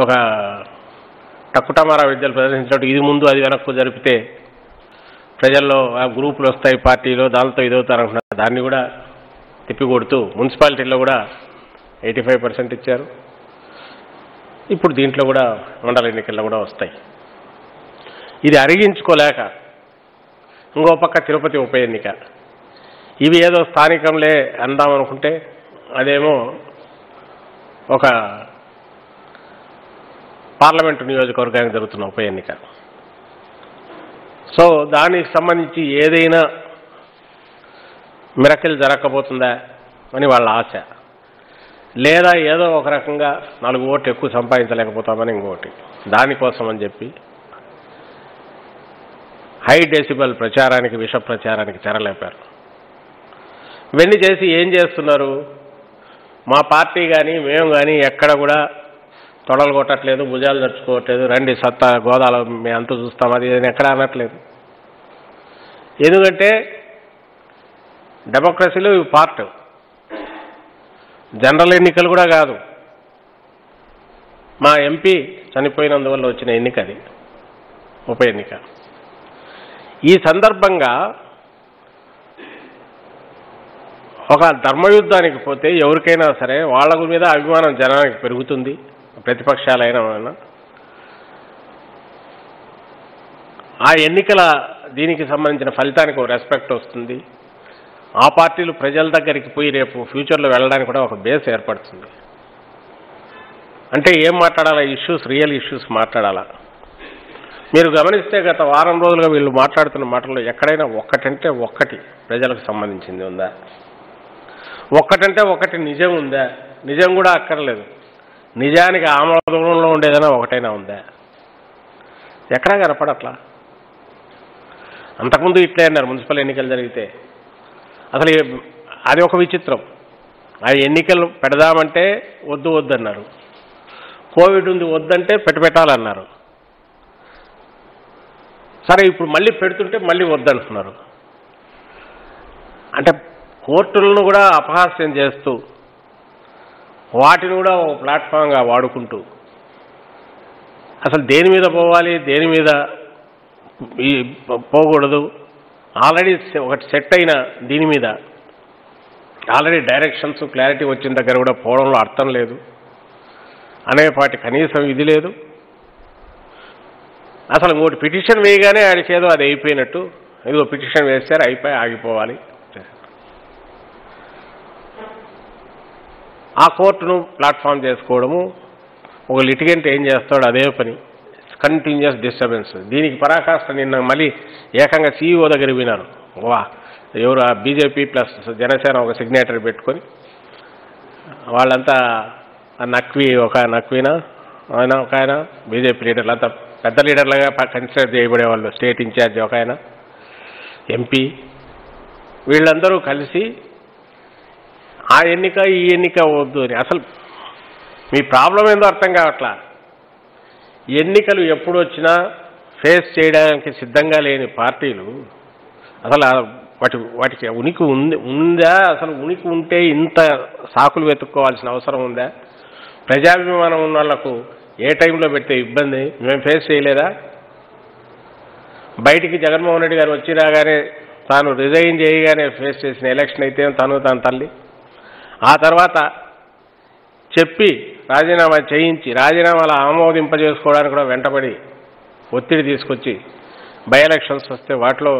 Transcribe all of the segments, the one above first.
ఒక టక్కుటమారా విద్యలు ప్రదర్శించినట్టు ఇది ముందు అది వెనక్కు జరిపితే ప్రజల్లో ఆ గ్రూపులు వస్తాయి పార్టీలో దాంతో ఇదవుతారనుకున్నారు. దాన్ని కూడా తిప్పికొడుతూ మున్సిపాలిటీల్లో కూడా 85% ఇచ్చారు. ఇప్పుడు దీంట్లో కూడా మండల ఎన్నికల్లో కూడా వస్తాయి. ఇది అరిగించుకోలేక ఇంకో పక్క తిరుపతి ఉప ఎన్నిక, ఇవి ఏదో స్థానికంలే అందామనుకుంటే అదేమో ఒక పార్లమెంటు నియోజకవర్గానికి జరుగుతున్న ఉప ఎన్నిక. సో దానికి సంబంధించి ఏదైనా మిరకిల్ జరగకపోతుందా అని వాళ్ళ ఆశ, లేదా ఏదో ఒక రకంగా 4 ఓట్లు ఎక్కువ సంపాదించలేకపోతామని ఇంకోటి. దానికోసం అని చెప్పి హై డెసిబల్ ప్రచారానికి, విష ప్రచారానికి తెరలేపారు. ఇవన్నీ చేసి ఏం చేస్తున్నారు? మా పార్టీ కానీ మేము కానీ ఎక్కడ కూడా తొడలు కొట్టట్లేదు, భుజాలు నడుచుకోవట్లేదు, రండి సత్తా గోదాలో మేము అంతా చూస్తాం, అది ఎక్కడ అనట్లేదు. ఎందుకంటే డెమోక్రసీలో ఇవి పార్ట్, జనరల్ ఎన్నికలు కూడా కాదు. మా ఎంపీ చనిపోయినందువల్ల వచ్చిన ఎన్నిక అది, ఉప ఎన్నిక. ఈ సందర్భంగా ఒక ధర్మయుద్ధానికి పోతే ఎవరికైనా సరే వాళ్ళ మీద అభిమానం జనానికి పెరుగుతుంది, ప్రతిపక్షాలైనా. ఆ ఎన్నికల దీనికి సంబంధించిన ఫలితానికి ఒక రెస్పెక్ట్ వస్తుంది. ఆ పార్టీలు ప్రజల దగ్గరికి పోయి రేపు ఫ్యూచర్లో వెళ్ళడానికి కూడా ఒక బేస్ ఏర్పడుతుంది. అంటే ఏం మాట్లాడాలా? ఇష్యూస్, రియల్ ఇష్యూస్ మాట్లాడాలా. మీరు గమనిస్తే గత వారం రోజులుగా వీళ్ళు మాట్లాడుతున్న మాటల్లో ఎక్కడైనా ఒక్కటంటే ఒక్కటి ప్రజలకు సంబంధించింది ఉందా? ఒక్కటంటే ఒకటి నిజం ఉందా? నిజం కూడా అక్కర్లేదు, నిజానికి ఆమోదంలో ఉండేదైనా ఒకటైనా ఉందా? ఎక్కడా కనపడట్లా. అంతకుముందు ఇట్లే అన్నారు మున్సిపల్ ఎన్నికలు జరిగితే. అసలు అది ఒక విచిత్రం. ఆ ఎన్నికలు పెడదామంటే వద్దు వద్దన్నారు, కోవిడ్ ఉంది వద్దంటే పెట్టాలన్నారు. సరే ఇప్పుడు మళ్ళీ పెడుతుంటే మళ్ళీ వద్దంటున్నారు. అంటే కోర్టులను కూడా అపహాస్యం చేస్తూ వాటిని కూడా ఒక ప్లాట్ఫామ్గా వాడుకుంటూ అసలు దేని మీద పోవాలి, దేని మీద పోకూడదు, ఆల్రెడీ ఒకటి సెట్ అయిన దీని మీద ఆల్రెడీ డైరెక్షన్స్ క్లారిటీ వచ్చిన దగ్గర కూడా పోవడంలో అర్థం లేదు అనేపాటి కనీసం ఇది లేదు. అసలు ఇంకోటి పిటిషన్ వేయగానే ఆడికేదో అది అయిపోయినట్టు, ఇదిగో పిటిషన్ వేస్తారు అయిపోయి ఆగిపోవాలి. ఆ కోర్టును ప్లాట్ఫామ్ చేసుకోవడము, ఒక లిటిగెంట్ ఏం చేస్తాడు అదే పని, కంటిన్యూస్ డిస్టర్బెన్స్. దీనికి పరాకాష్ట నిన్న మళ్ళీ ఏకంగా CEO దగ్గర వినారు. వా ఎవరు బీజేపీ ప్లస్ జనసేన ఒక సిగ్నేటరీ పెట్టుకొని వాళ్ళంతా నక్వీనా ఆయన ఒక ఆయన, బీజేపీ లీడర్లు అంతా పెద్ద లీడర్లుగా కన్సిడర్ చేయబడేవాళ్ళు, స్టేట్ ఇన్ఛార్జ్ ఒక ఆయన, ఎంపీ, వీళ్ళందరూ కలిసి ఆ ఎన్నిక ఈ ఎన్నిక వద్దు అని. అసలు మీ ప్రాబ్లం ఏందో అర్థం కావట్లా. ఎన్నికలు ఎప్పుడు వచ్చినా ఫేస్ చేయడానికి సిద్ధంగా లేని పార్టీలు అసలు వాటికి ఉనికి ఉందా? అసలు ఉనికి ఉంటే ఇంత సాకులు వెతుక్కోవాల్సిన అవసరం ఉందా? ప్రజాభిమానం ఉన్న వాళ్లకు ఏ టైంలో పెడితే ఇబ్బంది మేము ఫేస్ చేయలేదా? బయటికి జగన్మోహన్ రెడ్డి గారు వచ్చి రాగానే తాను రిజైన్ చేయగానే ఫేస్ చేసిన ఎలక్షన్ అయితే తన తల్లి, ఆ తర్వాత చెప్పి రాజీనామా చేయించి రాజీనామాల ఆమోదింపజేసుకోవడానికి కూడా వెంటబడి ఒత్తిడి తీసుకొచ్చి బై ఎలక్షన్స్ వస్తే వాటిలో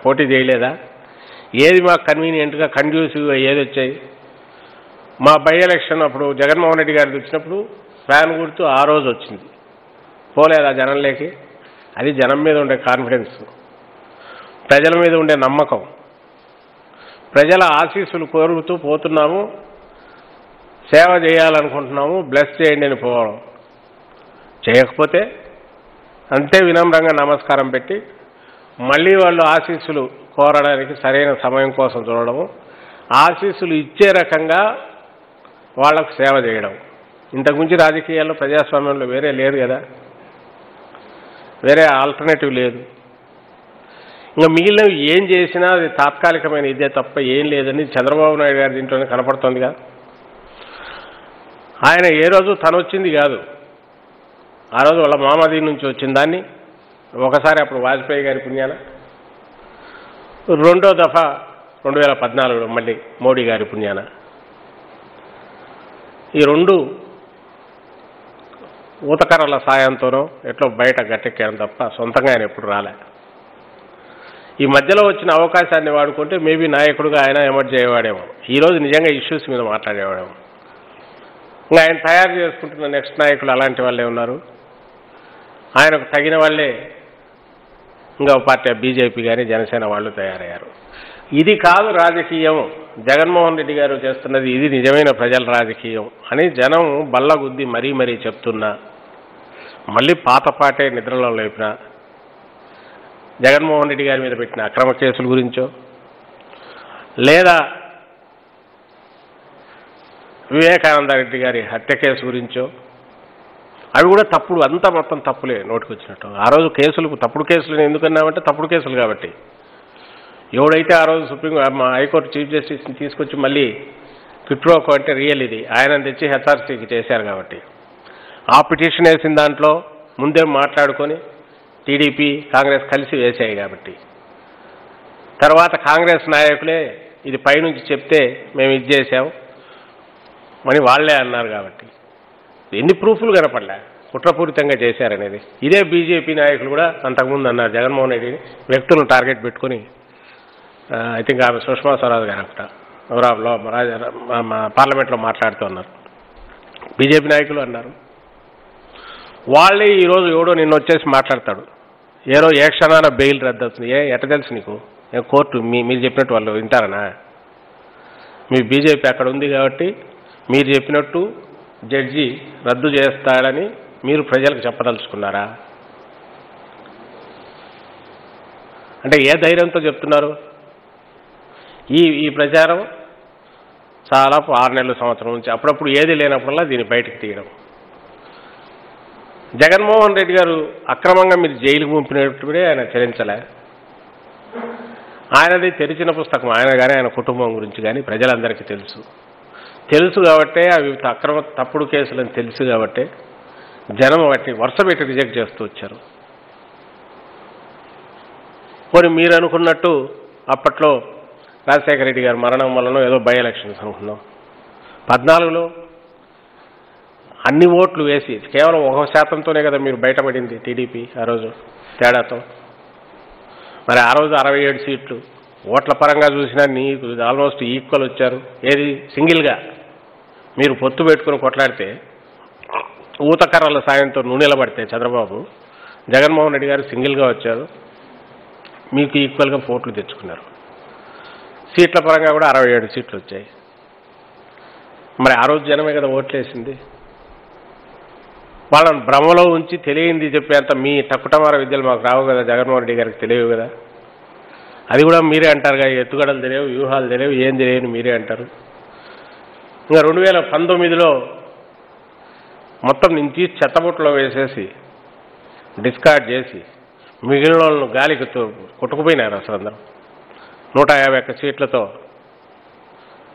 పోటీ చేయలేదా? ఏది మాకు కన్వీనియంట్గా కండ్యూసివ్గా ఏది వచ్చాయి? మా బై ఎలక్షన్ అప్పుడు జగన్మోహన్ రెడ్డి గారికి వచ్చినప్పుడు ఫ్యాన్ గుర్తు ఆ రోజు వచ్చింది, పోలేదా జనంలోకి? అది జనం మీద ఉండే కాన్ఫిడెన్స్, ప్రజల మీద ఉండే నమ్మకం. ప్రజల ఆశీస్సులు కోరుతూ పోతున్నాము, సేవ చేయాలనుకుంటున్నాము, బ్లెస్ చేయండి అని పోవడం. చేయకపోతే అంతే వినమ్రంగా నమస్కారం పెట్టి మళ్ళీ వాళ్ళు ఆశీస్సులు కోరడానికి సరైన సమయం కోసం చూడడము, ఆశీస్సులు ఇచ్చే రకంగా వాళ్లకు సేవ చేయడం. ఇంతకుమించి రాజకీయాల్లో ప్రజాస్వామ్యంలో వేరే లేదు కదా, వేరే ఆల్టర్నేటివ్ లేదు. ఇంకా మిగిలినవి ఏం చేసినా అది తాత్కాలికమైన ఇదే తప్ప ఏం లేదని చంద్రబాబు నాయుడు గారి దీంట్లోనే కనపడుతోందిగా. ఆయన ఏ రోజు తను వచ్చింది కాదు, ఆ రోజు వాళ్ళ మామది నుంచి వచ్చిన దాన్ని ఒకసారి అప్పుడు వాజ్పేయి గారి పుణ్యాన, రెండో దఫా 2014లో మళ్ళీ మోడీ గారి పుణ్యాన, ఈ రెండు ఊతకర్రల సాయంతోనో ఎట్లో బయట గట్టెక్కాను తప్ప సొంతంగా ఆయన ఎప్పుడు రాలే. ఈ మధ్యలో వచ్చిన అవకాశాన్ని వాడుకుంటే మేబీ నాయకుడిగా ఆయన ఎమర్జ్ అయ్యేవాడేమో, ఈరోజు నిజంగా ఇష్యూస్ మీద మాట్లాడేవాడేమో. ఇంకా ఆయన తయారు చేసుకుంటున్న నెక్స్ట్ నాయకులు అలాంటి వాళ్ళే ఉన్నారు. ఆయనకు తగిన వాళ్ళే ఇంకా పార్టీ బీజేపీ కానీ జనసేన వాళ్ళు తయారయ్యారు. ఇది కాదు రాజకీయం, జగన్మోహన్ రెడ్డి గారు చేస్తున్నది ఇది నిజమైన ప్రజల రాజకీయం అని జనం బల్లగుద్ది మరీ చెప్తున్నా, మళ్ళీ పాత పాటే నిద్రలో లేపిన జగన్మోహన్ రెడ్డి గారి మీద పెట్టిన అక్రమ కేసుల గురించో, లేదా వివేకానంద రెడ్డి గారి హత్య కేసు గురించో, అవి కూడా తప్పుడు, అంతా మొత్తం తప్పులే నోటికి వచ్చినట్టు. ఆ రోజు కేసులు తప్పుడు కేసులు ఎందుకన్నామంటే తప్పుడు కేసులు కాబట్టి. ఎవడైతే ఆ రోజు హైకోర్టు చీఫ్ జస్టిస్ని తీసుకొచ్చి మళ్ళీ కిట్రోకో అంటే రియల్ ఇది ఆయన తెచ్చి హెచ్ఆర్సీకి చేశారు కాబట్టి, ఆ పిటిషన్ వేసిన దాంట్లో ముందే మాట్లాడుకొని టీడీపీ కాంగ్రెస్ కలిసి వేసాయి కాబట్టి, తర్వాత కాంగ్రెస్ నాయకులే ఇది పైనుంచి చెప్తే మేము ఇది చేసాం అని వాళ్లే అన్నారు కాబట్టి ఎన్ని ప్రూఫ్లు కనపడలే కుట్రపూరితంగా చేశారనేది. ఇదే బీజేపీ నాయకులు కూడా అంతకుముందు అన్నారు, జగన్మోహన్ రెడ్డి వ్యక్తులను టార్గెట్ పెట్టుకుని, ఐ థింక్ ఆమె సుష్మా స్వరాజ్ గారు ఒకట పార్లమెంట్లో మాట్లాడుతూ ఉన్నారు, బీజేపీ నాయకులు అన్నారు. వాళ్ళే ఈరోజు ఎవడో నిన్న వచ్చేసి మాట్లాడతాడు, ఏ క్షణాన బెయిల్ రద్దు అవుతుంది. ఎట్ట తెలుసు నీకు? కోర్టు మీరు చెప్పినట్టు వాళ్ళు వింటారనా? మీ బీజేపీ అక్కడ ఉంది కాబట్టి మీరు చెప్పినట్టు జడ్జి రద్దు చేస్తాడని మీరు ప్రజలకు చెప్పదలుచుకున్నారా? అంటే ఏ ధైర్యంతో చెప్తున్నారు? ఈ ప్రచారం చాలా 6 నెలల సంవత్సరం నుంచి అప్పుడప్పుడు ఏది లేనప్పుడల్లా దీన్ని బయటకు తీయడం. జగన్మోహన్ రెడ్డి గారు అక్రమంగా మీరు జైలుకు పంపినప్పుడే ఆయన చరించలే. ఆయనది తెరిచిన పుస్తకం, ఆయన కానీ ఆయన కుటుంబం గురించి కానీ ప్రజలందరికీ తెలుసు కాబట్టే అవి తప్పుడు కేసులని తెలుసు కాబట్టే జనం వాటిని వరుసపెట్టి రిజెక్ట్ చేస్తూ వచ్చారు. పోనీ మీరు అనుకున్నట్టు అప్పట్లో రాజశేఖర రెడ్డి గారు మరణం వలన ఏదో బై ఎలక్షన్స్ అనుకున్నాం, 14లో అన్ని ఓట్లు వేసి కేవలం 1%తోనే కదా మీరు బయటపడింది టీడీపీ ఆ రోజు తేడాతో. మరి ఆ రోజు 67 సీట్లు ఓట్ల పరంగా చూసినా నీకు ఆల్మోస్ట్ ఈక్వల్ వచ్చారు. ఏది సింగిల్గా మీరు పొత్తు పెట్టుకుని కొట్లాడితే ఊతకర్రల సాయంతో నిలబడితే చంద్రబాబు, జగన్మోహన్ రెడ్డి గారు సింగిల్గా వచ్చారు, మీకు ఈక్వల్గా ఓట్లు తెచ్చుకున్నారు. సీట్ల పరంగా కూడా 67 సీట్లు వచ్చాయి. మరి ఆ రోజు జనమే కదా ఓట్లేసింది. వాళ్ళని భ్రమలో ఉంచి తెలియంది చెప్పేంత మీ టక్కుటమార విద్యలు మాకు రావు కదా, జగన్మోహన్ రెడ్డి గారికి తెలియవు కదా. అది కూడా మీరే అంటారుగా, ఎత్తుగడలు తెలియవు, వ్యూహాలు తెలియవు, ఏం తెలియని మీరే అంటారు. ఇంకా 2019లో మొత్తం నుంచి చెత్తబుట్టలో వేసేసి డిస్కార్డ్ చేసి మిగిలిన వాళ్ళను గాలికి కొట్టుకుపోయినారు. అసలు అందరూ 151 సీట్లతో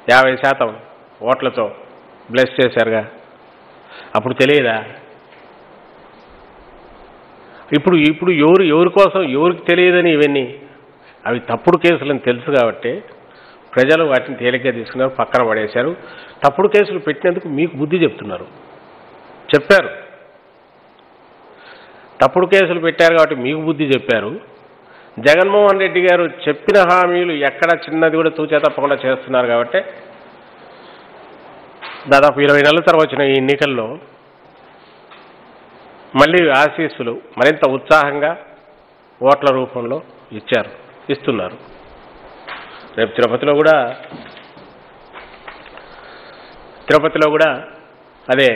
50% ఓట్లతో బ్లెస్ చేశారుగా. అప్పుడు తెలియదా? ఇప్పుడు ఎవరి కోసం ఎవరికి తెలియదని ఇవన్నీ అవి తప్పుడు కేసులని తెలుసు కాబట్టి ప్రజలు వాటిని తేలిగ్గా తీసుకున్నారు, పక్కన పడేశారు. తప్పుడు కేసులు పెట్టినందుకు మీకు బుద్ధి చెప్తున్నారు, చెప్పారు. తప్పుడు కేసులు పెట్టారు కాబట్టి మీకు బుద్ధి చెప్పారు. జగన్మోహన్ రెడ్డి గారు చెప్పిన హామీలు ఎక్కడ చిన్నది కూడా తూచా తప్పకుండా చేస్తున్నారు కాబట్టి దాదాపు 20 నెలల తర్వాత వచ్చిన ఈ ఎన్నికల్లో మళ్ళీ ఆశీస్సులు మరింత ఉత్సాహంగా ఓట్ల రూపంలో ఇస్తున్నారు. రేపు తిరుపతిలో కూడా అదే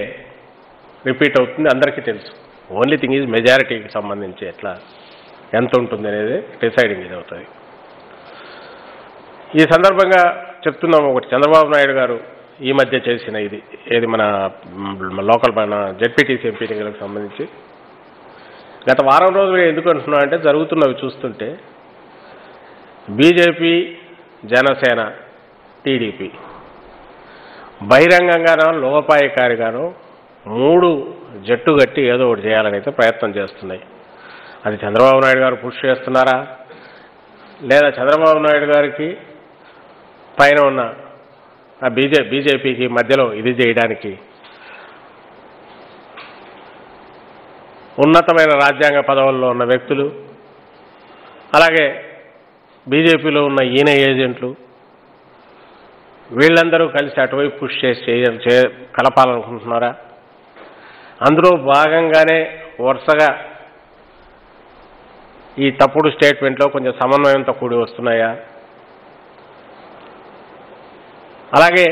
రిపీట్ అవుతుంది, అందరికీ తెలుసు. ఓన్లీ థింగ్ ఈజ్ మెజారిటీకి సంబంధించి ఎంత ఉంటుంది అనేది డిసైడింగ్ ఇది అవుతుంది. ఈ సందర్భంగా చెప్తున్నాము ఒకటి, చంద్రబాబు నాయుడు గారు ఈ మధ్య చేసిన ఏది మన లోకల్ మన జెడ్పీటీసీ ఎంపీ ఎన్నికలకు సంబంధించి గత వారం రోజులు ఎందుకు అంటున్నా అంటే జరుగుతున్నవి చూస్తుంటే బీజేపీ, జనసేన, టీడీపీ బహిరంగంగానో లోపాయకారిగానో 3 జట్టు కట్టి ఏదో ఒకటి చేయాలని అయితే ప్రయత్నం చేస్తున్నాయి. అది చంద్రబాబు నాయుడు గారు పుష్ చేస్తున్నారా, లేదా చంద్రబాబు నాయుడు గారికి పైన ఉన్న బీజేపీకి మధ్యలో ఇది చేయడానికి ఉన్నతమైన రాజ్యాంగ పదవుల్లో ఉన్న వ్యక్తులు, అలాగే బీజేపీలో ఉన్న ఈయన ఏజెంట్లు, వీళ్ళందరూ కలిసి అటువైపు పుష్ చేసి కలపాలనుకుంటున్నారా? అందులో భాగంగానే వరుసగా ఈ తప్పుడు స్టేట్మెంట్లో కొంచెం సమన్వయంతో కూడి వస్తున్నాయా? అలాగే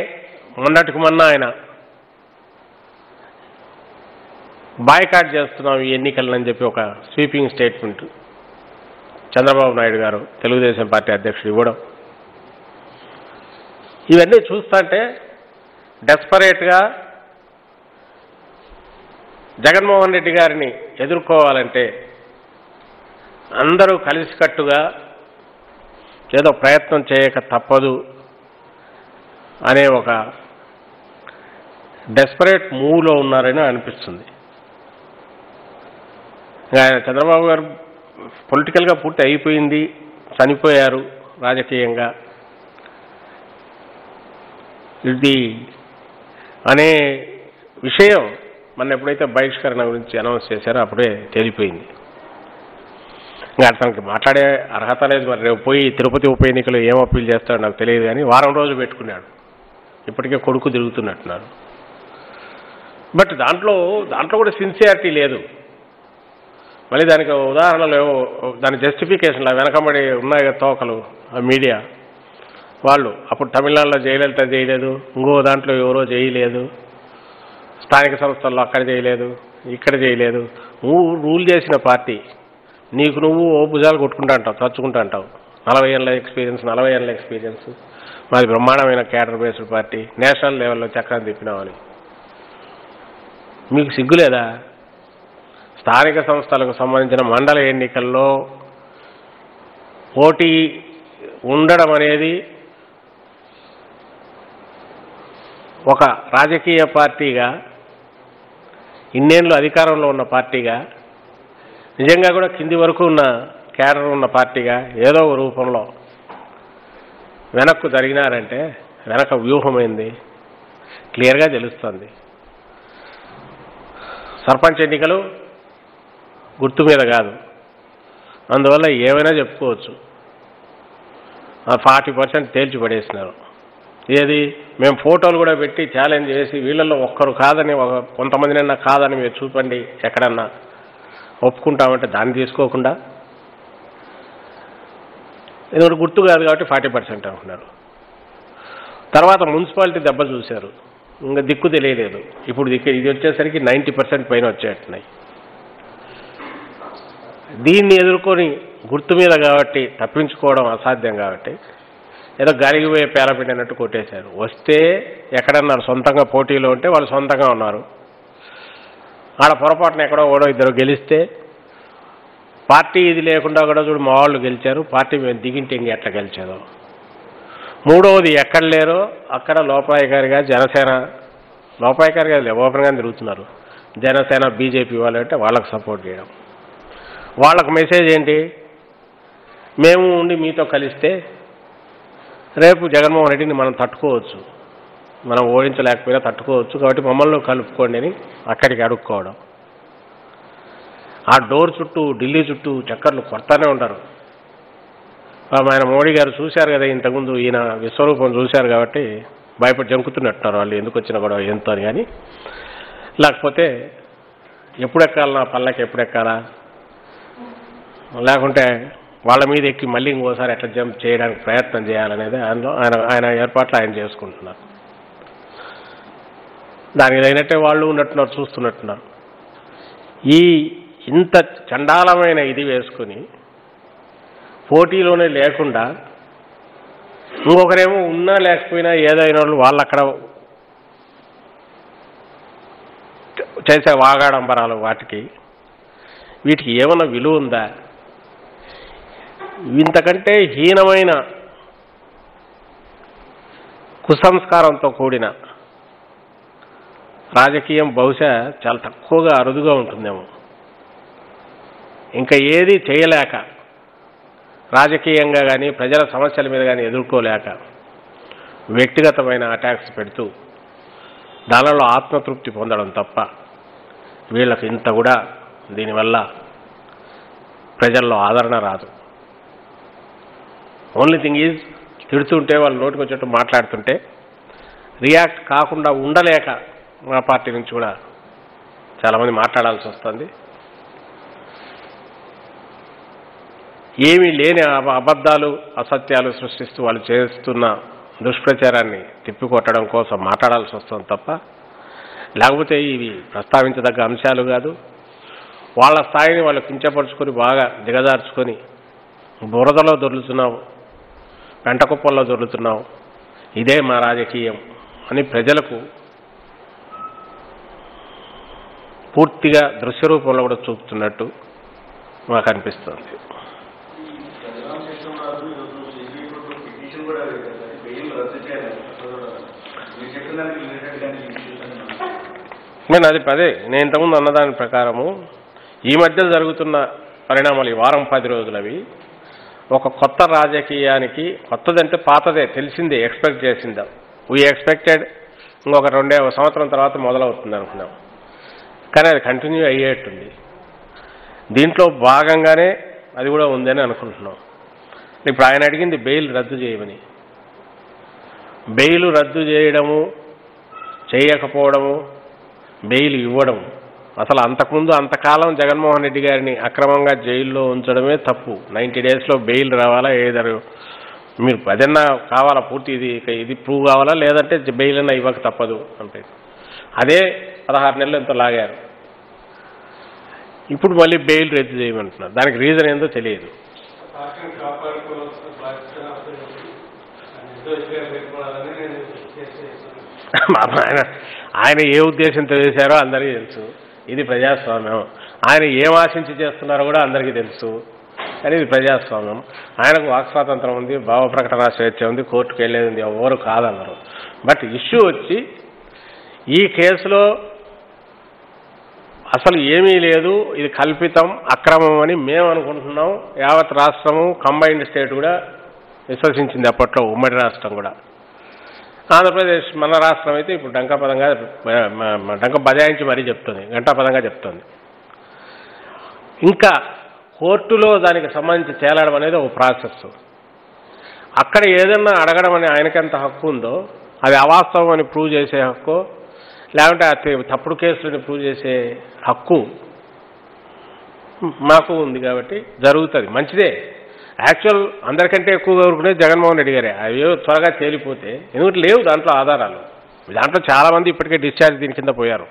మొన్నటికి మొన్న ఆయన బాయ్కాట్ చేస్తున్నాం ఈ ఎన్నికలని చెప్పి ఒక స్వీపింగ్ స్టేట్మెంట్ చంద్రబాబు నాయుడు గారు తెలుగుదేశం పార్టీ అధ్యక్షుడు ఇవ్వడం, ఇవన్నీ చూస్తుంటే డెస్పరేట్గా జగన్మోహన్ రెడ్డి గారిని ఎదుర్కోవాలంటే అందరూ కలిసికట్టుగా ఏదో ప్రయత్నం చేయక తప్పదు అనే ఒక డెస్పరేట్ మూవ్లో ఉన్నారని అనిపిస్తుంది. ఆయన చంద్రబాబు గారు పొలిటికల్గా పూర్తి అయిపోయింది, చనిపోయారు రాజకీయంగా, ఇది అనే విషయం మన ఎప్పుడైతే బహిష్కరణ గురించి అనౌన్స్ చేశారో అప్పుడే తేలిపోయింది. ఇంకా అతనికి మాట్లాడే అర్హత లేదు. మరి రేపు పోయి తిరుపతి ఉప ఎన్నికలు ఏం అప్పీల్ చేస్తాడో నాకు తెలియదు, కానీ వారం రోజులు పెట్టుకున్నాడు, ఇప్పటికే కొడుకు తిరుగుతున్నట్టున్నారు. బట్ దాంట్లో కూడా సిన్సియారిటీ లేదు. మళ్ళీ దానికి ఉదాహరణలు ఏవో దాని జస్టిఫికేషన్లు వెనకబడి ఉన్నాయి తోకలు ఆ మీడియా వాళ్ళు. అప్పుడు తమిళనాడులో జయలలిత చేయలేదు, ఇంకో దాంట్లో ఎవరో చేయలేదు, స్థానిక సంస్థల్లో అక్కడ చేయలేదు, ఇక్కడ చేయలేదు. నువ్వు రూల్ చేసిన పార్టీ, నీకు నువ్వు ఓ భుజాలు కొట్టుకుంటా అంటావు, చచ్చుకుంటా అంటావు. 40 ఏళ్ళ ఎక్స్పీరియన్స్, మాది బ్రహ్మాండమైన క్యాడర్ బేస్డ్ పార్టీ, నేషనల్ లెవెల్లో చక్రం తిప్పినామని. మీకు సిగ్గులేదా? స్థానిక సంస్థలకు సంబంధించిన మండల ఎన్నికల్లో పోటీ ఉండడం అనేది ఒక రాజకీయ పార్టీగా, ఇన్నేళ్ళు అధికారంలో ఉన్న పార్టీగా, నిజంగా కూడా కింది వరకు ఉన్న క్యాడర్ ఉన్న పార్టీగా ఏదో ఒక రూపంలో వెనక్కు జరిగినారంటే వెనక వ్యూహమైంది క్లియర్గా తెలుస్తుంది. సర్పంచ్ ఎన్నికలు గుర్తు మీద కాదు, అందువల్ల ఏమైనా చెప్పుకోవచ్చు. 40% తేల్చి పడేసినారు. ఏది మేము ఫోటోలు కూడా పెట్టి ఛాలెంజ్ చేసి వీళ్ళల్లో ఒక్కరు కాదని కొంతమందినన్నా కాదని మీరు చూపండి ఎక్కడన్నా ఒప్పుకుంటామంటే దాన్ని తీసుకోకుండా, ఎందుకంటే గుర్తు కాదు కాబట్టి 40% అంటున్నారు. తర్వాత మున్సిపాలిటీ దెబ్బ చూశారు, ఇంకా దిక్కు తెలియలేదు. ఇప్పుడు ఇది వచ్చేసరికి 90% పైన వచ్చేట్టున్నాయి. దీన్ని ఎదుర్కొని గుర్తు మీద కాబట్టి తప్పించుకోవడం అసాధ్యం కాబట్టి ఏదో గాలికి పోయే పేలపిండినట్టు కొట్టేశారు. వస్తే ఎక్కడన్నారు సొంతంగా పోటీలో ఉంటే వాళ్ళు సొంతంగా ఉన్నారు. ఆడ పొరపాటున ఎక్కడో ఓడో ఇద్దరు గెలిస్తే పార్టీ ఇది లేకుండా కూడా చూడు మా వాళ్ళు గెలిచారు, పార్టీ మేము దిగింటే ఇంక ఎట్లా గెలిచేదో. మూడవది ఎక్కడ లేరో అక్కడ లోపాయకారిగా జనసేన, లోపాయకారిగా ఓపెన్గా తిరుగుతున్నారు. జనసేన బీజేపీ వాళ్ళు అంటే వాళ్ళకు సపోర్ట్ చేయడం. వాళ్ళకు మెసేజ్ ఏంటి? మేము ఉండి మీతో కలిస్తే రేపు జగన్మోహన్ రెడ్డిని మనం తట్టుకోవచ్చు, మనం ఓడించలేకపోయినా తట్టుకోవచ్చు, కాబట్టి మమ్మల్ని కలుపుకోండి అని అక్కడికి అడుక్కోవడం. ఆ డోర్ చుట్టూ ఢిల్లీ చుట్టూ చక్కర్లు కొడతానే ఉంటారు. ఆయన మోడీ గారు చూశారు కదా ఇంతకుముందు, ఈయన విశ్వరూపం చూశారు కాబట్టి భయపడి జంకుతున్నట్టున్నారు వాళ్ళు, ఎందుకు వచ్చినా కూడా ఎంతో అని. కానీ లేకపోతే ఎప్పుడెక్కాలన్నా పల్లకి ఎప్పుడెక్కాలా, లేకుంటే వాళ్ళ మీద ఎక్కి మళ్ళీ ఇంకోసారి ఎట్లా జంప్ చేయడానికి ప్రయత్నం చేయాలనేది ఆయన ఏర్పాట్లు ఆయన చేసుకుంటున్నారు. దానికి అయినట్టే వాళ్ళు ఉన్నట్టున్నారు, చూస్తున్నట్టున్నారు. ఇంత చండాలమైన ఇది వేసుకుని పోటీలోనే లేకుండా ఇంకొకరేమో ఉన్నా లేకపోయినా ఏదైనా వాళ్ళు అక్కడ చేసే వాగాడంబరాలు వీటికి ఏమైనా విలువ ఉందా? ఇంతకంటే హీనమైన కుసంస్కారంతో కూడిన రాజకీయం బహుశా చాలా తక్కువగా అరుదుగా ఉంటుందేమో. ఇంకా ఏది చేయలేక, రాజకీయంగా కానీ ప్రజల సమస్యల మీద కానీ ఎదుర్కోలేక వ్యక్తిగతమైన అటాక్స్ పెడుతూ దానిలో ఆత్మతృప్తి పొందడం తప్ప వీళ్ళకి ఇంత కూడా దీనివల్ల ప్రజల్లో ఆదరణ రాదు. ఓన్లీ థింగ్ ఈజ్ తిడుతుంటే వాళ్ళు నోటికి వచ్చేట్టు మాట్లాడుతుంటే రియాక్ట్ కాకుండా ఉండలేక మా పార్టీ నుంచి కూడా చాలామంది మాట్లాడాల్సి వస్తుంది. ఏమీ లేని అబద్ధాలు అసత్యాలు సృష్టిస్తూ వాళ్ళు చేస్తున్న దుష్ప్రచారాన్ని తిప్పికొట్టడం కోసం మాట్లాడాల్సి వస్తుంది తప్ప లేకపోతే ఇవి ప్రస్తావించదగ్గ అంశాలు కాదు. వాళ్ళ స్థాయిని వాళ్ళు కించపరుచుకొని బాగా దిగజార్చుకొని బురదలో దొర్లుతున్నావు, పెంటకుప్పల్లో దొర్లుతున్నావు, ఇదే మా రాజకీయం అని ప్రజలకు పూర్తిగా దృశ్య రూపంలో కూడా చూపుతున్నట్టు మాకు అనిపిస్తుంది. నేను నేను ఇంతకుముందు అన్నదాని ప్రకారము ఈ మధ్య జరుగుతున్న పరిణామాలు ఈ వారం 10 రోజులవి ఒక కొత్త రాజకీయానికి, కొత్తదంటే పాతదే తెలిసిందే, ఎక్స్పెక్ట్ చేసిందా, వీ ఎక్స్పెక్టెడ్ ఇంకొక 2 సంవత్సరం తర్వాత మొదలవుతుంది అనుకున్నాం. కానీ అది కంటిన్యూ అయ్యేట్టుంది. దీంట్లో భాగంగానే అది కూడా ఉందని అనుకుంటున్నాం. ఇప్పుడు ఆయన అడిగింది బెయిల్ రద్దు చేయమని. బెయిల్ రద్దు చేయడము, చేయకపోవడము, బెయిల్ ఇవ్వడం, అసలు అంతకుముందు అంతకాలం జగన్మోహన్ రెడ్డి గారిని అక్రమంగా జైల్లో ఉంచడమే తప్పు. 90 డేస్లో బెయిల్ రావాలా, ఏదరు మీరు అదన్నా కావాలా, పూర్తి ఇది ప్రూవ్ కావాలా, లేదంటే బెయిల్ అన్నా ఇవ్వక తప్పదు అంటే అదే 16 నెలలు ఎంతో లాగారు. ఇప్పుడు మళ్ళీ బెయిల్ రద్దు చేయమంటున్నారు. దానికి రీజన్ ఏందో తెలియదు. ఆయన ఏ ఉద్దేశంతో వేశారో అందరికీ తెలుసు. ఇది ప్రజాస్వామ్యం. ఆయన ఏం ఆశించి చేస్తున్నారో కూడా అందరికీ తెలుసు. కానీ ఇది ప్రజాస్వామ్యం. ఆయనకు వాక్ స్వాతంత్రం ఉంది, భావ ప్రకటన స్వేచ్ఛ ఉంది, కోర్టుకు వెళ్ళేది ఉంది, ఎవరు కాదన్నారు. బట్ ఇష్యూ వచ్చి ఈ కేసులో అసలు ఏమీ లేదు, ఇది కల్పితం, అక్రమం అని మేము అనుకుంటున్నాం. యావత్ రాష్ట్రము, కంబైన్డ్ స్టేట్ కూడా విశ్వసించింది అప్పట్లో, ఉమ్మడి రాష్ట్రం కూడా. ఆంధ్రప్రదేశ్ మన రాష్ట్రం అయితే ఇప్పుడు డంక బజాయించి మరీ చెప్తుంది, గంటాపదంగా చెప్తుంది. ఇంకా కోర్టులో దానికి సంబంధించి తేలడం అనేది ఒక ప్రాసెస్. అక్కడ ఏదన్నా అడగడం అని ఆయనకెంత హక్కు ఉందో, అది అవాస్తవం అని ప్రూవ్ చేసే హక్కు, లేకుంటే తప్పుడు కేసులని ప్రూవ్ చేసే హక్కు మాకు ఉంది. కాబట్టి జరుగుతుంది, మంచిదే. యాక్చువల్ అందరికంటే ఎక్కువగా ఊరుకునేది జగన్మోహన్ రెడ్డి గారే. అవి త్వరగా తేలిపోతే, ఎందుకంటే లేవు దాంట్లో ఆధారాలు. దాంట్లో చాలామంది ఇప్పటికే డిశ్చార్జ్ దీని కింద పోయారు.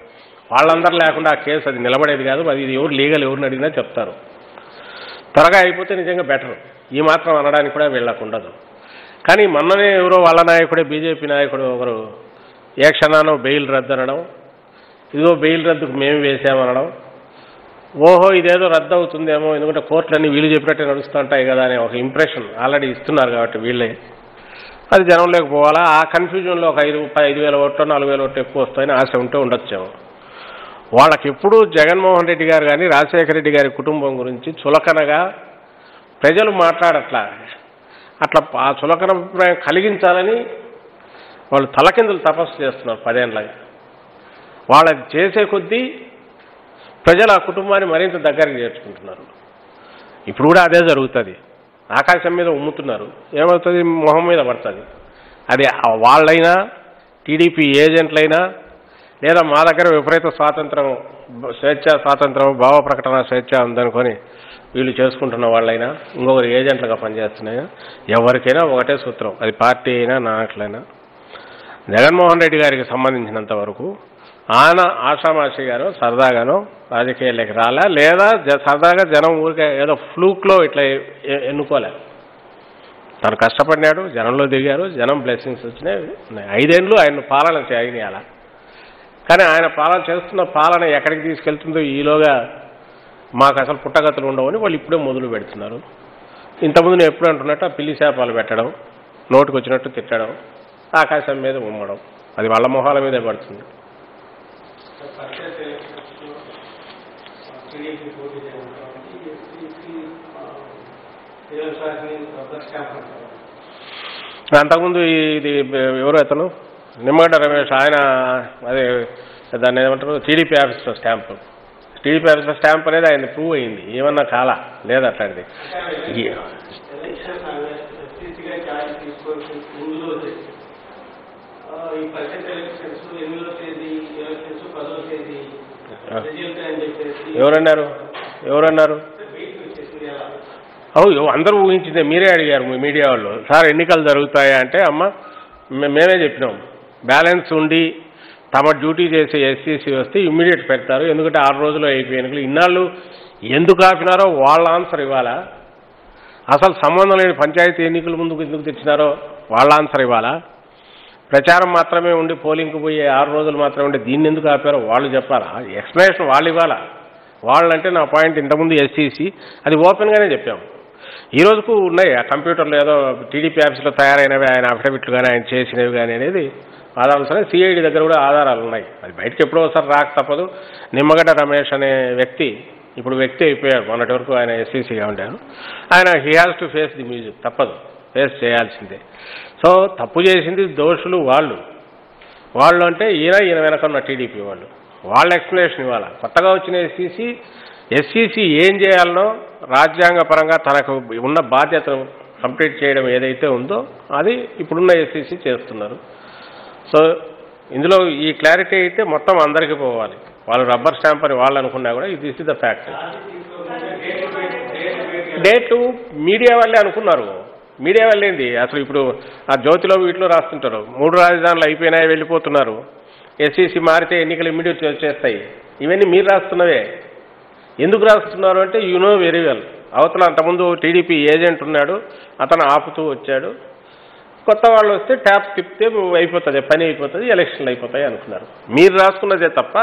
వాళ్ళందరూ లేకుండా ఆ కేసు అది నిలబడేది కాదు. అది ఎవరు లీగల్, ఎవరిని అడిగినా చెప్తారు. త్వరగా అయిపోతే నిజంగా బెటర్. ఈ మాత్రం అనడానికి కూడా వీళ్ళకు ఉండదు. కానీ మొన్ననే ఎవరో వాళ్ళ నాయకుడే, బీజేపీ నాయకుడు ఒకరు ఏ క్షణానో బెయిల్ రద్దు అనడం, ఇదిగో బెయిల్ రద్దుకు మేము వేసామనడం, ఓహో ఇదేదో రద్దు అవుతుందేమో ఎందుకంటే కోర్టులన్నీ వీళ్ళు చెప్పినట్టే నడుస్తుంటాయి కదా అనే ఒక ఇంప్రెషన్ ఆల్రెడీ ఇస్తున్నారు. కాబట్టి వీళ్ళే అది జనంలోకి పోవాలా. ఆ కన్ఫ్యూజన్లో ఒక 5,000 ఓట్లు 4,000 ఓట్లు ఎక్కువ వస్తాయని ఆశ ఉంటే ఉండొచ్చేమో. వాళ్ళకి ఎప్పుడూ జగన్మోహన్ రెడ్డి గారు కానీ రాజశేఖర రెడ్డి గారి కుటుంబం గురించి చులకనగా ప్రజలు మాట్లాడట్లా. అట్లా ఆ చులకన అభిప్రాయం కలిగించాలని వాళ్ళు తలకిందులు తపస్సు చేస్తున్నారు 10 ఏళ్ళగా. వాళ్ళది చేసే కొద్దీ ప్రజలు ఆ కుటుంబాన్ని మరింత దగ్గరికి చేర్చుకుంటున్నారు. ఇప్పుడు కూడా అదే జరుగుతుంది. ఆకాశం మీద ఉమ్ముతున్నారు, ఏమవుతుంది, మొహం మీద పడుతుంది. అది వాళ్ళైనా, టీడీపీ ఏజెంట్లైనా, లేదా మా దగ్గర విపరీత స్వాతంత్రం, స్వేచ్ఛ స్వాతంత్రం, భావ ప్రకటన స్వేచ్ఛ ఉందనుకొని వీళ్ళు చేసుకుంటున్న వాళ్ళైనా, ఇంకొకరు ఏజెంట్లుగా పనిచేస్తున్నాయినా, ఎవరికైనా ఒకటే సూత్రం. అది పార్టీ అయినా నాయకులైనా, జగన్మోహన్ రెడ్డి గారికి సంబంధించినంత వరకు ఆయన ఆషామాషి గారు సరదాగానో రాజకీయాల్లోకి రాలే, లేదా సరదాగా జనం ఊరికే ఏదో ఫ్లూక్లో ఇట్లా ఎన్నుకోలే. తను కష్టపడినాడు, జనంలో దిగారు, జనం బ్లెస్సింగ్స్ వచ్చినాయి. 5 ఏళ్ళు ఆయన పాలన చేయనియాల. కానీ ఆయన పాలన చేస్తున్న పాలన ఎక్కడికి తీసుకెళ్తుందో ఈలోగా మాకు అసలు పుట్టగతులు ఉండవని వాళ్ళు ఇప్పుడే మొదలు పెడుతున్నారు. ఇంతకుముందు నేను ఎప్పుడు అంటున్నట్టు ఆ పిల్లి శాపాలు పెట్టడం, నోటుకు వచ్చినట్టు తిట్టడం, ఆకాశం మీద ఉమ్మడం, అది వాళ్ళ మొహాల మీదే పడుతుంది. టీడీపీ పోటీ చేయడం ఎస్సీసీ రబ్బర్ స్టాంప్ అంటారు. అంతకుముందు ఇది ఎవరు అతను నిమ్మగడ్డ రమేష్ ఆయన అదే దాన్ని ఏమంటారు టీడీపీ ఆఫీస్లో స్టాంపు. టీడీపీ ఆఫీస్లో స్టాంప్ అనేది ఆయన ప్రూవ్ అయింది, ఏమన్నా కాలా లేదు అట్లాంటిది. ఎవరన్నారు అందరూ ఊహించిందే, మీరే అడిగారు మీడియా వాళ్ళు, సార్ ఎన్నికలు జరుగుతాయా అంటే అమ్మ మేమే చెప్పినాం బ్యాలెన్స్ ఉండి తమ డ్యూటీ చేసే ఎస్సీసీ వస్తే ఇమ్మీడియట్ పెడతారు, ఎందుకంటే 6 రోజులు అయిపోయి ఎన్నికలు. ఇన్నాళ్ళు ఎందుకు ఆపినారో వాళ్ళ ఆన్సర్ ఇవ్వాలా, అసలు సంబంధం లేని పంచాయతీ ఎన్నికల ముందుకు ఎందుకు తెచ్చినారో వాళ్ళ ఆన్సర్ ఇవ్వాలా, ప్రచారం మాత్రమే ఉండి పోలింగ్కి పోయే 6 రోజులు మాత్రమే ఉండి దీన్ని ఎందుకు ఆపారో వాళ్ళు చెప్పాలా, ఎక్స్ప్లెనేషన్ వాళ్ళు ఇవ్వాలా. వాళ్ళంటే నా పాయింట్ ఇంతకుముందు ఎస్సీసీ అది ఓపెన్గానే చెప్పాము. ఈ రోజుకు ఉన్నాయి ఆ కంప్యూటర్లో ఏదో టీడీపీ ఆఫీస్లో తయారైనవి ఆయన అఫిడవిట్లు కానీ ఆయన చేసినవి కానీ అనేది ఆధారాలు సరే సిఐడి దగ్గర కూడా ఆధారాలు ఉన్నాయి. అది బయటకు ఎప్పుడో ఒకసారి రాక తప్పదు. నిమ్మగడ్డ రమేష్ అనే వ్యక్తి ఇప్పుడు వ్యక్తి అయిపోయాడు, మొన్నటి వరకు ఆయన ఎస్సీసీగా ఉండారు. ఆయన he has to face the music, తప్పదు, ఫేస్ చేయాల్సిందే. సో తప్పు చేసింది దోషులు వాళ్ళు అంటే ఈయన వెనకన్న టీడీపీ వాళ్ళ ఎక్స్ప్లెనేషన్ ఇవ్వాలి. కొత్తగా వచ్చిన ఎస్సీసీ ఏం చేయాలనో రాజ్యాంగ పరంగా తనకు ఉన్న బాధ్యతను కంప్లీట్ చేయడం ఏదైతే ఉందో అది ఇప్పుడున్న ఎస్సీసీ చేస్తున్నారు. సో ఇందులో ఈ క్లారిటీ అయితే మొత్తం అందరికీ పోవాలి. వాళ్ళు రబ్బర్ స్టాంప్ అని వాళ్ళు అనుకున్నా కూడా this is the fact. Date media వాళ్ళే అనుకున్నారు. మీడియా వాళ్ళేంది అసలు ఇప్పుడు ఆ జ్యోతిలో వీటిలో రాస్తుంటారు 3 రాజధానులు అయిపోయినాయి వెళ్ళిపోతున్నారు, ఎస్సీసీ మారితే ఎన్నికలు ఇమ్మీడియట్ వచ్చేస్తాయి. ఇవన్నీ మీరు రాస్తున్నవే. ఎందుకు రాస్తున్నారు అంటే యు నో వెరీ వెల్. అవతల అంతకుముందు టీడీపీ ఏజెంట్ ఉన్నాడు, అతను ఆపుతూ వచ్చాడు, కొత్త వాళ్ళు వస్తే ట్యాప్ తిప్పితే అయిపోతుంది, పని అయిపోతుంది, ఎలక్షన్లు అయిపోతాయి అనుకున్నారు. మీరు రాసుకున్నదే తప్ప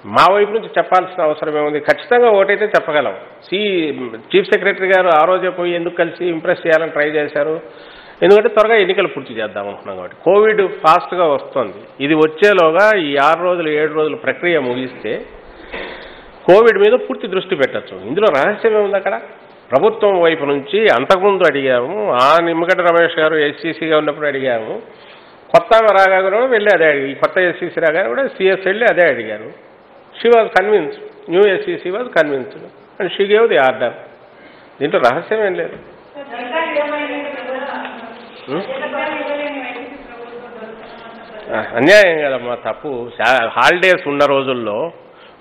మా వైపు నుంచి చెప్పాల్సిన అవసరం ఏముంది? ఖచ్చితంగా ఓటైతే చెప్పగలం. చీఫ్ సెక్రటరీ గారు ఆ రోజే పోయి ఎందుకు కలిసి ఇంప్రెస్ చేయాలని ట్రై చేశారు? ఎందుకంటే త్వరగా ఎన్నికలు పూర్తి చేద్దాం అనుకున్నాం కాబట్టి. కోవిడ్ ఫాస్ట్గా వస్తుంది, ఇది వచ్చేలోగా ఈ 6 రోజులు 7 రోజుల ప్రక్రియ ముగిస్తే కోవిడ్ మీద పూర్తి దృష్టి పెట్టచ్చు. ఇందులో రహస్యం ఏముంది? అక్కడ ప్రభుత్వం వైపు నుంచి అంతకుముందు అడిగాము, ఆ నిమ్మగడ్డ రమేష్ గారు ఎస్సీసీగా ఉన్నప్పుడు అడిగాము, కొత్త రాగానే వెళ్ళి అదే అడిగి, కొత్త ఎస్సీసీ రాగానే కూడా సిఎస్ వెళ్ళి అదే అడిగారు. She was convinced, new SCC was convinced and she gave the order. దీంట్లో రహస్యం ఏం లేదు. అన్యాయం కదమ్మా, తప్పు. హాలిడేస్ ఉన్న రోజుల్లో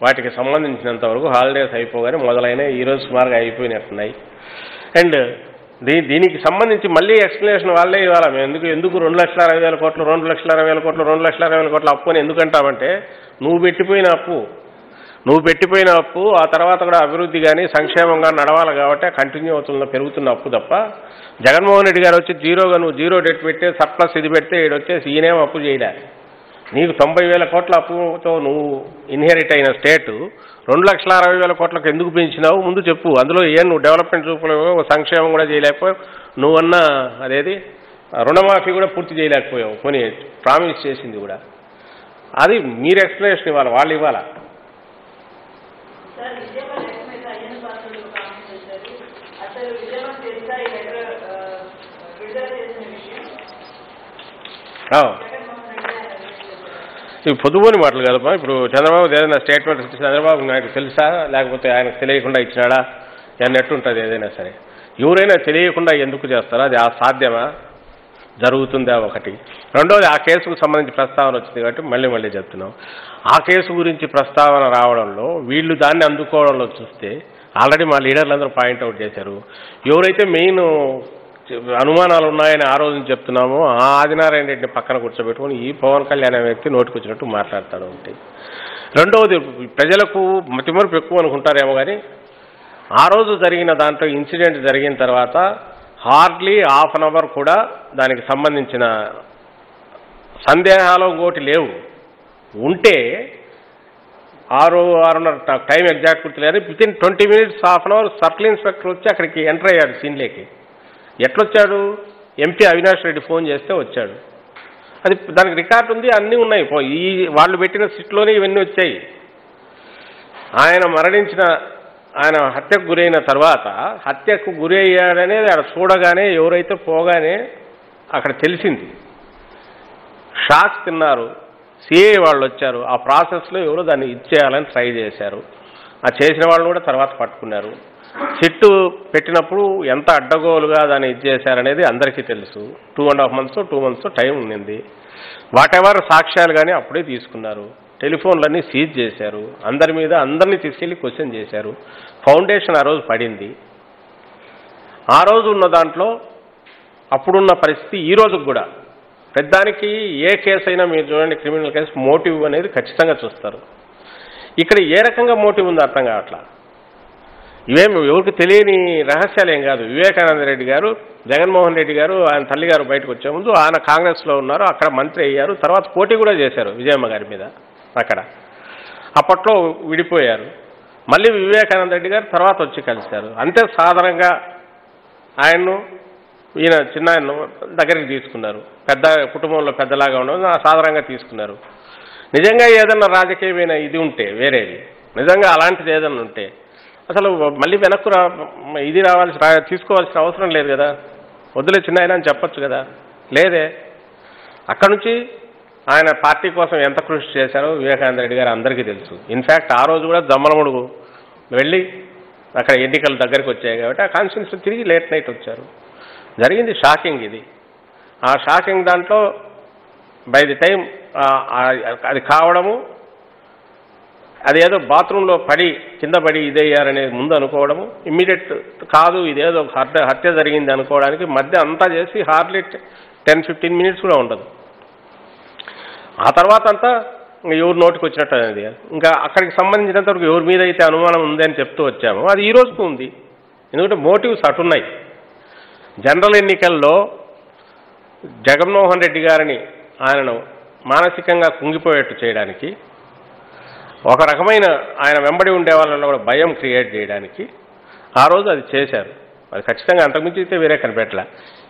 వాటికి సంబంధించినంత వరకు హాలిడేస్ అయిపోగానే మొదలైన ఈరోజు సుమారుగా అయిపోయినట్టున్నాయి. అండ్ దీనికి సంబంధించి మళ్ళీ ఎక్స్ప్లెనేషన్ వాళ్ళే ఇవ్వాలి. మేము ఎందుకు 2,60,60,000 కోట్లు 2,60,60,000 కోట్లు 2,60,60,000 కోట్లు అప్పు అని ఎందుకంటామంటే నువ్వు పెట్టిపోయిన అప్పు ఆ తర్వాత కూడా అభివృద్ధి కానీ సంక్షేమంగా నడవాలి కాబట్టి కంటిన్యూ అవుతున్న పెరుగుతున్న అప్పు తప్ప జగన్మోహన్ రెడ్డి గారు వచ్చి నువ్వు జీరో డెట్ పెడితే సర్ప్లస్ ఇది పెడితే ఈడొచ్చేసి ఈయనేం అప్పు చేయలే. నీకు 90,000 కోట్ల అప్పుతో నువ్వు ఇన్హెరిట్ అయిన స్టేటు 2,60,60,000 కోట్లకు ఎందుకు పెంచినావు ముందు చెప్పు. అందులో నువ్వు డెవలప్మెంట్ చూపలేవు, సంక్షేమం కూడా చేయలేకపోయావు, నువ్వన్నా అదేది రుణమాఫీ కూడా పూర్తి చేయలేకపోయావు, కొని ప్రామిస్ చేసింది కూడా. అది మీరు ఎక్స్ప్లెనేషన్ ఇవ్వాలి, వాళ్ళు ఇవ్వాలా. ఇవి పొదుపుని మాటలు కదమ్మా. ఇప్పుడు చంద్రబాబు ఏదైనా స్టేట్మెంట్ ఇచ్చి చంద్రబాబు నాయుడు తెలుసా లేకపోతే ఆయనకు తెలియకుండా ఇచ్చినాడా అన్నట్టు ఉంటుంది. ఏదైనా సరే ఎవరైనా తెలియకుండా ఎందుకు చేస్తారో అది సాధ్యమా, జరుగుతుందా ఒకటి. రెండోది ఆ కేసుకు సంబంధించి ప్రస్తావన వచ్చింది కాబట్టి మళ్ళీ చెప్తున్నాం. ఆ కేసు గురించి ప్రస్తావన రావడంలో వీళ్ళు దాన్ని అందుకోవడంలో చూస్తే ఆల్రెడీ మా లీడర్లందరూ పాయింట్అవుట్ చేశారు. ఎవరైతే మెయిన్ అనుమానాలు ఉన్నాయని ఆ రోజు చెప్తున్నామో ఆ ఆదినారాయణ రెడ్డిని పక్కన కూర్చోబెట్టుకుని ఈ పవన్ కళ్యాణ్ అనే వ్యక్తి నోటికొచ్చినట్టు మాట్లాడతాడు ఒకటి. రెండవది ప్రజలకు మతిమరుపు ఎక్కువ అనుకుంటారేమో కానీ ఆ రోజు జరిగిన దాంట్లో ఇన్సిడెంట్ జరిగిన తర్వాత హార్డ్లీ ½ అన్ అవర్ కూడా దానికి సంబంధించిన సందేహాలు ఇంకోటి లేవు. ఉంటే 6:30 టైం ఎగ్జాక్ట్ గుర్తులేదు, within 20 minutes ½ an hour circle inspector వచ్చి అక్కడికి ఎంటర్ అయ్యాడు సీన్లోకి. ఎట్లొచ్చాడు? ఎంపీ అవినాష్ రెడ్డి ఫోన్ చేస్తే వచ్చాడు. అది దానికి రికార్డు ఉంది, అన్నీ ఉన్నాయి. ఈ వాళ్ళు పెట్టిన సిట్లోనే ఇవన్నీ వచ్చాయి. ఆయన హత్యకు గురైన తర్వాత హత్యకు గురి అయ్యాడనేది అక్కడ చూడగానే ఎవరైతే పోగానే అక్కడ తెలిసింది. షాక్ తిన్నారు. సిఐ వాళ్ళు వచ్చారు. ఆ ప్రాసెస్లో ఎవరో దాన్ని ఇచ్చేయాలని ట్రై చేశారు. ఆ చేసిన వాళ్ళు కూడా తర్వాత పట్టుకున్నారు. సిట్టు పెట్టినప్పుడు ఎంత అడ్డగోలుగా దాన్ని ఇచ్చేశారనేది అందరికీ తెలుసు. 2.5 months 2 months టైం ఉండింది. వాటెవర్ సాక్ష్యాలు కానీ అప్పుడే తీసుకున్నారు. టెలిఫోన్లన్నీ సీజ్ చేశారు. అందరినీ తీసుకెళ్లి క్వశ్చన్ చేశారు. ఫౌండేషన్ ఆ రోజు పడింది. ఆ రోజు ఉన్న దాంట్లో అప్పుడున్న పరిస్థితి ఈ రోజుకు కూడా పెద్దానికి ఏ కేసు అయినా మీరు చూడండి, క్రిమినల్ కేసు మోటివ్ అనేది ఖచ్చితంగా చూస్తారు. ఇక్కడ ఏ రకంగా మోటివ్ ఉందో అర్థం కావట్లా. ఇవేమి ఎవరికి తెలియని రహస్యాలు ఏం కాదు. వివేకానంద రెడ్డి గారు, జగన్మోహన్ రెడ్డి గారు, ఆయన తల్లిగారు బయటకు వచ్చే ముందు ఆయన కాంగ్రెస్లో ఉన్నారు. అక్కడ మంత్రి అయ్యారు. తర్వాత పోటీ కూడా చేశారు విజయమ్మ గారి మీద. అక్కడ అప్పట్లో విడిపోయారు. మళ్ళీ వివేకానంద రెడ్డి గారు తర్వాత వచ్చి కలిశారు. అంతే సాధారణంగా ఆయన్ను ఈయన చిన్న ఆయన్ను దగ్గరికి తీసుకున్నారు. పెద్ద కుటుంబంలో పెద్దలాగా ఉండడం సాధారణంగా తీసుకున్నారు. నిజంగా ఏదన్నా రాజకీయమైన ఇది ఉంటే వేరేది, నిజంగా అలాంటిది ఏదన్నా ఉంటే అసలు మళ్ళీ వెనక్కు తీసుకోవాల్సిన అవసరం లేదు కదా. వద్దులే చిన్న ఆయన అని చెప్పచ్చు కదా. లేదే. అక్కడి నుంచి ఆయన పార్టీ కోసం ఎంత కృషి చేశారో వివేకానంద రెడ్డి గారు అందరికీ తెలుసు. ఇన్ఫ్యాక్ట్ ఆ రోజు కూడా దమ్మలముడుగు వెళ్ళి అక్కడ ఎన్నికల దగ్గరికి వచ్చాయి కాబట్టి ఆ కాన్స్టిట్యూన్సీ తిరిగి లేట్ నైట్ వచ్చారు. జరిగింది షాకింగ్. ఇది ఆ షాకింగ్ దాంట్లో బై ది టైం అది కావడము, అదేదో బాత్రూంలో కింద పడి ఇదయ్యారనేది ముందు అనుకోవడము, ఇమ్మీడియట్ కాదు ఇదేదో హత్య జరిగింది అనుకోవడానికి మధ్య అంతా చేసి హార్డ్లీ 10-15 minutes కూడా ఉండదు. ఆ తర్వాత అంతా ఎవరు నోటికి వచ్చినట్టు అనేది. ఇంకా అక్కడికి సంబంధించినంతవరకు ఎవరి మీద అయితే అనుమానం ఉంది అని చెప్తూ వచ్చామో అది ఈ రోజుకు ఉంది. ఎందుకంటే మోటివ్స్ అటున్నాయి. జనరల్ ఎన్నికల్లో జగన్మోహన్ రెడ్డి గారిని ఆయనను మానసికంగా కుంగిపోయేట్టు చేయడానికి, ఒక రకమైన ఆయన వెంబడి ఉండే వాళ్ళలో కూడా భయం క్రియేట్ చేయడానికి ఆ రోజు అది చేశారు. అది ఖచ్చితంగా అంతకుమించి అయితే వేరే కనిపెట్టలే.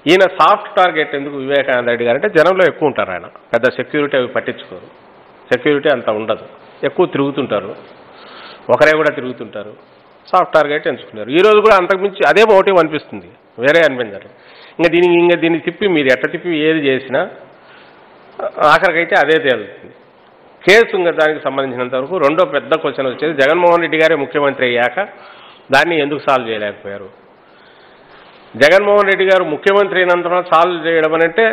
ఈయన సాఫ్ట్ టార్గెట్ ఎందుకు వివేకానంద రెడ్డి గారు అంటే జనంలో ఎక్కువ ఉంటారు. ఆయన పెద్ద సెక్యూరిటీ అవి పట్టించుకోరు. సెక్యూరిటీ అంత ఉండదు. ఎక్కువ తిరుగుతుంటారు. ఒకరే కూడా తిరుగుతుంటారు. సాఫ్ట్ టార్గెట్ ఎంచుకున్నారు. ఈ రోజు కూడా అంతకుమించి అదే మోటివ్ అనిపిస్తుంది, వేరే అనిపించారు. దీన్ని తిప్పి మీరు ఎట్ట తిప్పి ఏది చేసినా ఆఖరికైతే అదే తేలుతుంది. కేసు దానికి సంబంధించినంత వరకు రెండో పెద్ద క్వశ్చన్ వచ్చేది, జగన్మోహన్ రెడ్డి గారే ముఖ్యమంత్రి అయ్యాక దాన్ని ఎందుకు సాల్వ్ చేయలేకపోయారు? జగన్మోహన్ రెడ్డి గారు ముఖ్యమంత్రి అయినంత సాల్వ్ చేయడం అంటే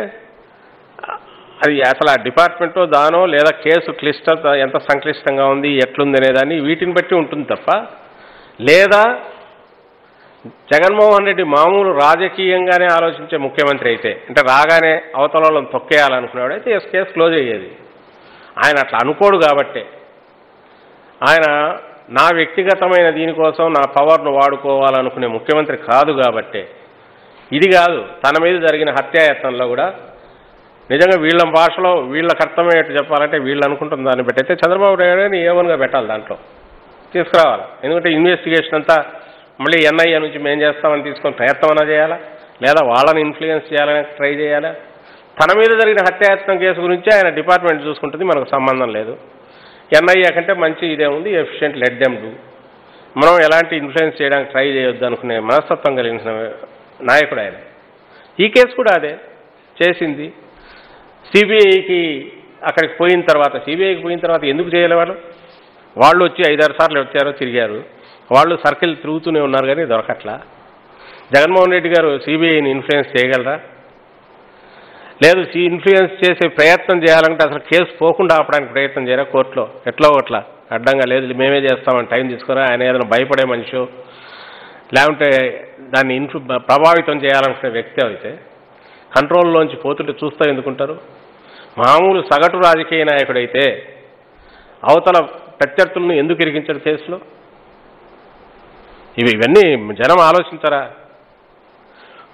అది అసలు ఆ డిపార్ట్మెంటో దానో లేదా కేసు క్లిష్టత ఎంత సంక్లిష్టంగా ఉంది ఎట్లుంది అనేదాన్ని వీటిని బట్టి ఉంటుంది తప్ప, లేదా జగన్మోహన్ రెడ్డి మామూలు రాజకీయంగానే ఆలోచించే ముఖ్యమంత్రి అయితే, అంటే రాగానే అవతల వాళ్ళని తొక్కేయాలనుకునేవాడు అయితే కేసు క్లోజ్ అయ్యేది. ఆయన అట్లా అనుకోడు కాబట్టే, ఆయన నా వ్యక్తిగతమైన దీనికోసం నా పవర్ను వాడుకోవాలనుకునే ముఖ్యమంత్రి కాదు కాబట్టే. ఇది కాదు, తన మీద జరిగిన హత్యాయత్నంలో కూడా నిజంగా వీళ్ళ భాషలో వీళ్ళకి అర్థమయ్యేట్టు చెప్పాలంటే వీళ్ళు అనుకుంటున్న దాన్ని బట్టి అయితే చంద్రబాబు నాయుడుని ఏమనుగా పెట్టాలి, దాంట్లో తీసుకురావాలి. ఎందుకంటే ఇన్వెస్టిగేషన్ అంతా మళ్ళీ ఎన్ఐఏ నుంచి మేము చేస్తామని తీసుకొని ప్రయత్నం అన్నా చేయాలా, లేదా వాళ్ళని ఇన్ఫ్లుయెన్స్ చేయాలని ట్రై చేయాలా? తన మీద జరిగిన హత్యాయత్నం కేసు గురించి ఆయన డిపార్ట్మెంట్ చూసుకుంటుంది, మనకు సంబంధం లేదు. ఎన్ఐఏ కంటే మంచి ఇదే ఉంది, ఎఫిషియెంట్ లెట్ దెమ్ డూ. మనం ఎలాంటి ఇన్ఫ్లుయెన్స్ చేయడానికి ట్రై చేయొద్దు అనుకునే మనస్తత్వం కలిగిన నాయకుడు ఆయన. ఈ కేసు కూడా అదే చేసింది. సిబిఐకి అక్కడికి పోయిన తర్వాత ఎందుకు చేయలేవాళ్ళు? వాళ్ళు వచ్చి 5-6 సార్లు వచ్చారో తిరిగారు. వాళ్ళు సర్కిల్ తిరుగుతూనే ఉన్నారు కానీ దొరకట్లా. జగన్మోహన్ రెడ్డి గారు సిబిఐని ఇన్ఫ్లుయెన్స్ చేయగలరా? లేదు. ఇన్ఫ్లుయెన్స్ చేసే ప్రయత్నం చేయాలంటే అసలు కేసు పోకుండా ఆపడానికి ప్రయత్నం చేయరా? కోర్టులో ఎట్లా ఒకట్లా అడ్డంగా లేదు మేమే చేస్తామని టైం తీసుకురా. ఆయన ఏదైనా భయపడే మనిషి లేకుంటే దాన్ని ప్రభావితం చేయాలనుకునే వ్యక్తి అయితే కంట్రోల్లోంచి పోతుంటే చూస్తూ ఎందుకుంటారు? మామూలు సగటు రాజకీయ నాయకుడైతే అవతల ప్రత్యర్థులను ఎందుకు ఇరికించాడు కేసులో? ఇవన్నీ జనం ఆలోచించారా?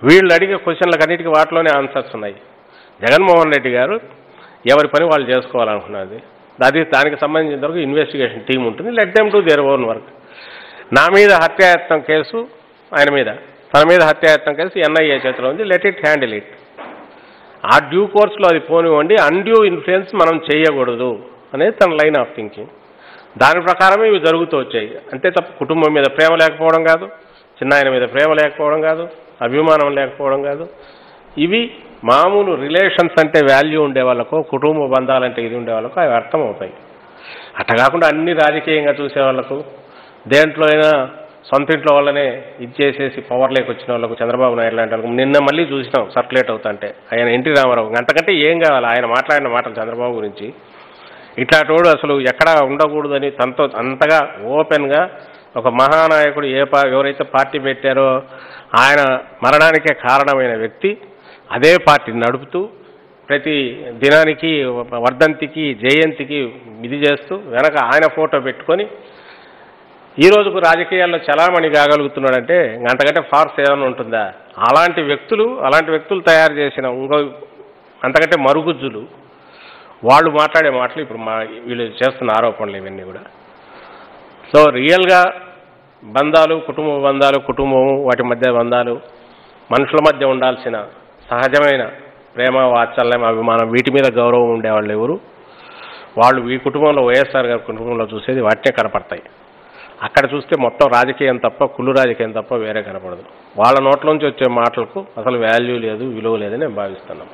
వీళ్ళు అడిగే క్వశ్చన్లకు అన్నిటికీ వాటిలోనే ఆన్సర్స్ ఉన్నాయి. జగన్మోహన్ రెడ్డి గారు ఎవరి పని వాళ్ళు చేసుకోవాలనుకున్నది. దానికి సంబంధించిన వరకు ఇన్వెస్టిగేషన్ టీం ఉంటుంది. Let them do their own work. నా మీద హత్యాయత్నం కేసు తన మీద హత్యాయత్నం కేసు ఎన్ఐఏ చేతిలో ఉంది. Let it handle it. ఆ డ్యూ కోర్సులో అది పోనివ్వండి. అన్డ్యూ ఇన్ఫ్లుయెన్స్ మనం చేయకూడదు అనేది తన లైన్ ఆఫ్ థింకింగ్. దాని ప్రకారమే ఇవి జరుగుతూ వచ్చాయి. అంతే తప్ప కుటుంబం మీద ప్రేమ లేకపోవడం కాదు, చిన్నాయన మీద ప్రేమ లేకపోవడం కాదు, అభిమానం లేకపోవడం కాదు. ఇవి మామూలు రిలేషన్స్ అంటే వాల్యూ ఉండే వాళ్ళకో, కుటుంబ బంధాలంటే ఇది ఉండే వాళ్ళకో అవి అర్థమవుతాయి. అట్లా కాకుండా అన్ని రాజకీయంగా చూసే వాళ్ళకు, దేంట్లో అయినా సొంత ఇంట్లో వాళ్ళనే ఇచ్చేసేసి పవర్లోకి వచ్చిన వాళ్ళకు, చంద్రబాబు నాయుడు లాంటి వాళ్ళకు నిన్న మళ్ళీ చూసినాం సర్క్యులేట్ అవుతుంటే. ఆయన ఎన్టీ రామారావు అంతకంటే ఏం కావాలి, ఆయన మాట్లాడిన మాటలు చంద్రబాబు గురించి. ఇట్లాంటోడు అసలు ఎక్కడా ఉండకూడదని తనతో అంతగా ఓపెన్గా ఒక మహానాయకుడు ఎవరైతే పార్టీ పెట్టారో ఆయన మరణానికే కారణమైన వ్యక్తి అదే పార్టీని నడుపుతూ ప్రతి దినానికి, వర్ధంతికి, జయంతికి ఇది చేస్తూ వెనక ఆయన ఫోటో పెట్టుకొని ఈ రోజుకు రాజకీయాల్లో చలామణి కాగలుగుతున్నాడంటే అంతకంటే ఫార్స్ ఏమైనా ఉంటుందా? అలాంటి వ్యక్తులు తయారు చేసిన ఇంకో అంతకంటే మరుగుజ్జులు వాళ్ళు మాట్లాడే మాటలు ఇప్పుడు వీళ్ళు చేస్తున్న ఆరోపణలు ఇవన్నీ కూడా. సో రియల్గా బంధాలు, కుటుంబ బంధాలు, కుటుంబం వాటి మధ్య బంధాలు, మనుషుల మధ్య ఉండాల్సిన సహజమైన ప్రేమ, వాత్సల్యం, అభిమానం, వీటి మీద గౌరవం ఉండేవాళ్ళు ఎవరు? వాళ్ళు ఈ కుటుంబంలో, వైఎస్ఆర్ గారి కుటుంబంలో చూసేది వాటినే కనపడతాయి. అక్కడ చూస్తే మొత్తం రాజకీయం తప్ప, కుళ్ళు రాజకీయం తప్ప వేరే కనపడదు. వాళ్ళ నోట్లోంచి వచ్చే మాటలకు అసలు వాల్యూ లేదు, విలువ లేదని నేను భావిస్తున్నాను.